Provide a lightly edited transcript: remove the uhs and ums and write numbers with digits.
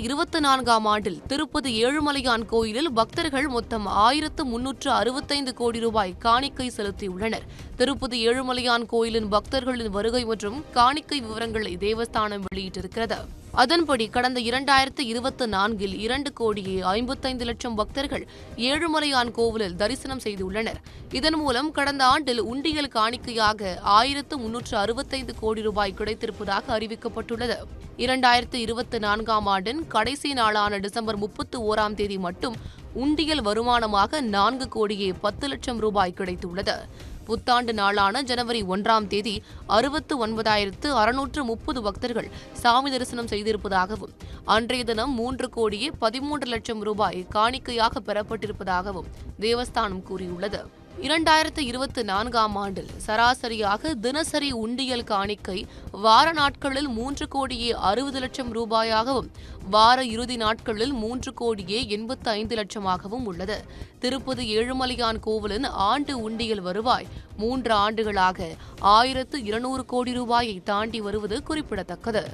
2024ஆம் ஆண்டில் திருப்பதி ஏழுமலையான் கோயிலில் பக்தர்கள் மொத்தம் 1365 கோடி ரூபாய் காணிக்கை செலுத்தியுள்ளனர். திருப்பதி ஏழுமலையான் கோயிலின் பக்தர்களின் வருகை மற்றும் காணிக்கை விவரங்களை தேவஸ்தானம் வெளியிட்டிருக்கிறது. அதன்படி கடந்த 2024இல் 2,55,00,000 பக்தர்கள் ஏழுமலையான் கோவிலில் தரிசனம் செய்துள்ளனர். இதன் மூலம் கடந்த ஆண்டில் உண்டியல் காணிக்கையாக 1365 கோடி ரூபாய் கிடைத்திருப்பதாக அறிவிக்கப்பட்டுள்ளது. 2024ஆம் ஆண்டின் கடைசி நாளான டிசம்பர் 31ஆம் தேதி மட்டும் உண்டியல் வருமானமாக 4,10,00,000 ரூபாய் கிடைத்துள்ளது. புத்தாண்டு நாளான ஜனவரி 1ஆம் தேதி 69,630 பக்தர்கள் சாமி தரிசனம் செய்திருப்பதாகவும் அன்றைய தினம் 3,13,00,000 ரூபாய் காணிக்கையாக பெறப்பட்டிருப்பதாகவும் தேவஸ்தானம் கூறியுள்ளது. 2024ஆம் ஆண்டில் சராசரியாக தினசரி உண்டியல் காணிக்கை வார நாட்களில் 3,60,00,000 ரூபாயாகவும் வார இறுதி நாட்களில் 3,85,00,000ஆகவும் உள்ளது. திருப்பதி ஏழுமலையான் கோவிலின் ஆண்டு உண்டியல் வருவாய் 3 ஆண்டுகளாக 1,200 கோடி ரூபாயை தாண்டி வருவது குறிப்பிடத்தக்கது.